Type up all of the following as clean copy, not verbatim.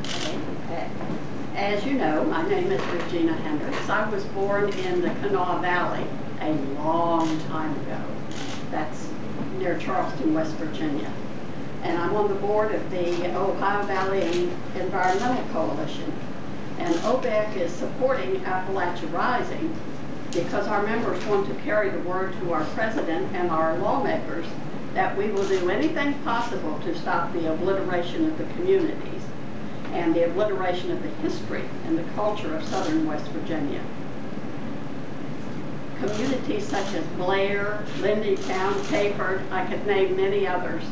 Okay. As you know, my name is Regina Hendrix. I was born in the Kanawha Valley a long time ago. That's near Charleston, West Virginia. And I'm on the board of the Ohio Valley Environmental Coalition. And OVEC is supporting Appalachia Rising because our members want to carry the word to our president and our lawmakers that we will do anything possible to stop the obliteration of the communities and the obliteration of the history and the culture of southern West Virginia. Communities such as Blair, Lindytown, Hayford, I could name many others,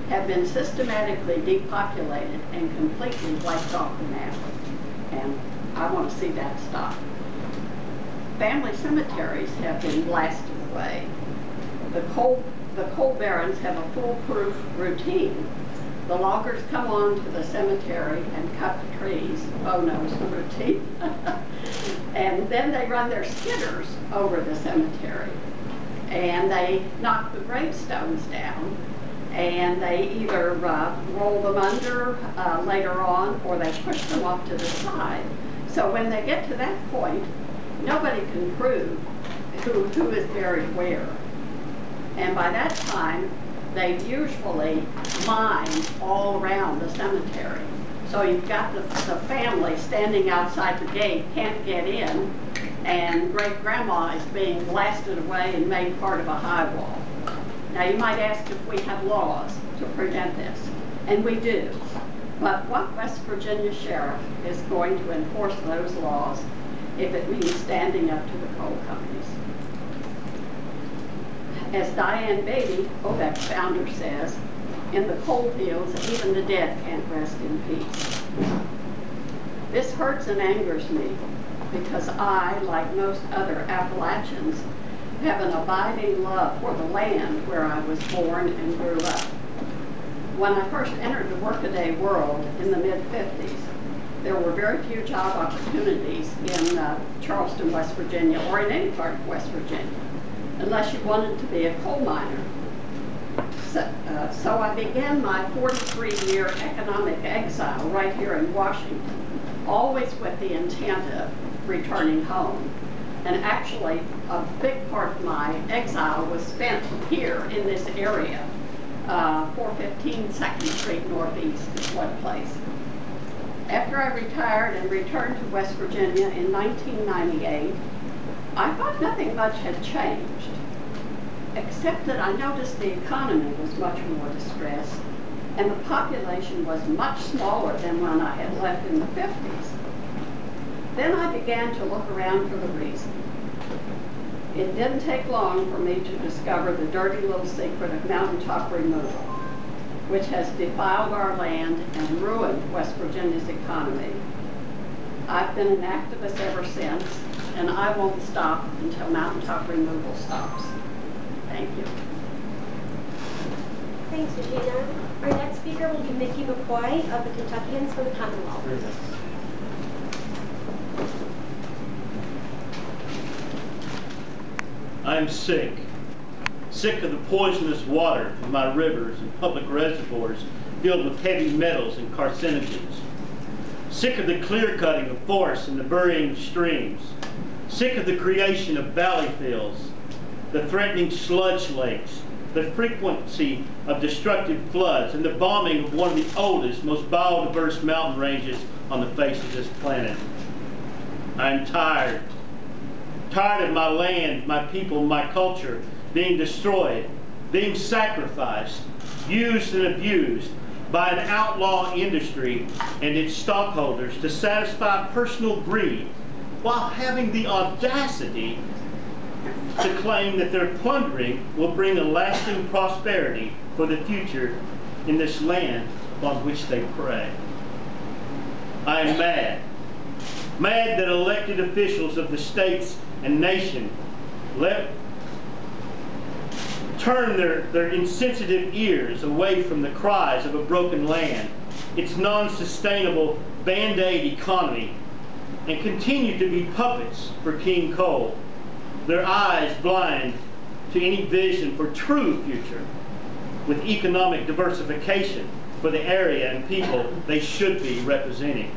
have been systematically depopulated and completely wiped off the map. And I want to see that stop. Family cemeteries have been blasted away. The coal barons have a foolproof routine. The loggers come on to the cemetery and cut the trees. Oh, knows the routine. And then they run their skidders over the cemetery. And they knock the gravestones down. And they either roll them under later on, or they push them off to the side. So when they get to that point, nobody can prove who is buried where. And by that time, they usually mine all around the cemetery. So you've got the family standing outside the gate, can't get in, and great-grandma is being blasted away and made part of a high wall. Now you might ask if we have laws to prevent this, and we do. But what West Virginia sheriff is going to enforce those laws if it means standing up to the coal companies? As Diane Beatty, OVEC's founder, says, in the coal fields, even the dead can't rest in peace. This hurts and angers me because I, like most other Appalachians, have an abiding love for the land where I was born and grew up. When I first entered the workaday world in the mid-50s, there were very few job opportunities in Charleston, West Virginia, or in any part of West Virginia, unless you wanted to be a coal miner. So I began my 43-year economic exile right here in Washington, always with the intent of returning home. And actually, a big part of my exile was spent here in this area. 415 2nd Street Northeast is one place. After I retired and returned to West Virginia in 1998, I thought nothing much had changed, except that I noticed the economy was much more distressed and the population was much smaller than when I had left in the 50s. Then I began to look around for the reason. It didn't take long for me to discover the dirty little secret of mountaintop removal, which has defiled our land and ruined West Virginia's economy. I've been an activist ever since, and I won't stop until mountaintop removal stops. Thank you. Thanks, Regina. Our next speaker will be Mickey McCoy of the Kentuckians for the Commonwealth. I'm sick of the poisonous water in my rivers and public reservoirs filled with heavy metals and carcinogens. Sick of the clear-cutting of forests and the burying of streams. Sick of the creation of valley fills, the threatening sludge lakes, the frequency of destructive floods, and the bombing of one of the oldest, most biodiverse mountain ranges on the face of this planet. I'm tired of my land, my people, my culture being destroyed, being sacrificed, used and abused by an outlaw industry and its stockholders to satisfy personal greed, while having the audacity to claim that their plundering will bring a lasting prosperity for the future in this land upon which they prey. I am mad that elected officials of the states and nation turn their insensitive ears away from the cries of a broken land, its non-sustainable Band-Aid economy, and continue to be puppets for King Coal, their eyes blind to any vision for true future with economic diversification for the area and people they should be representing.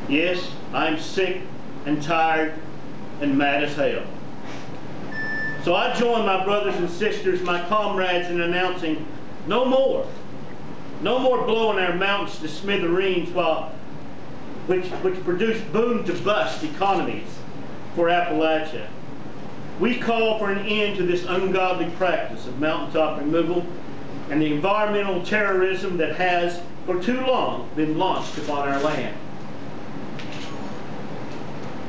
Yes, I'm sick and tired and mad as hell. So I join my brothers and sisters, my comrades, in announcing no more blowing our mountains to smithereens which produce boom to bust economies for Appalachia. We call for an end to this ungodly practice of mountaintop removal and the environmental terrorism that has for too long been launched upon our land.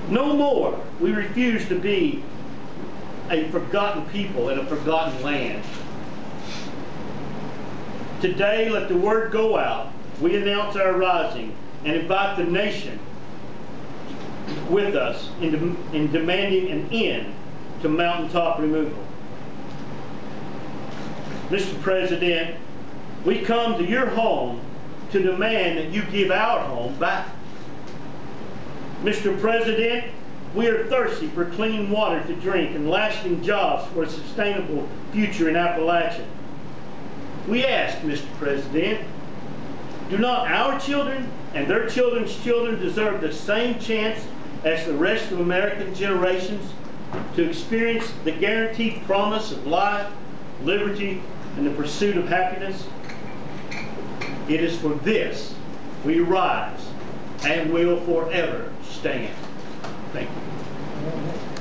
No more. We refuse to be a forgotten people in a forgotten land. Today, let the word go out. We announce our rising and invite the nation with us in demanding an end to mountaintop removal. Mr. President, we come to your home to demand that you give our home back. Mr. President, we are thirsty for clean water to drink and lasting jobs for a sustainable future in Appalachia. We ask, Mr. President, do not our children and their children's children deserve the same chance as the rest of American generations to experience the guaranteed promise of life, liberty, and the pursuit of happiness? It is for this we rise and will forever stand. Thank you.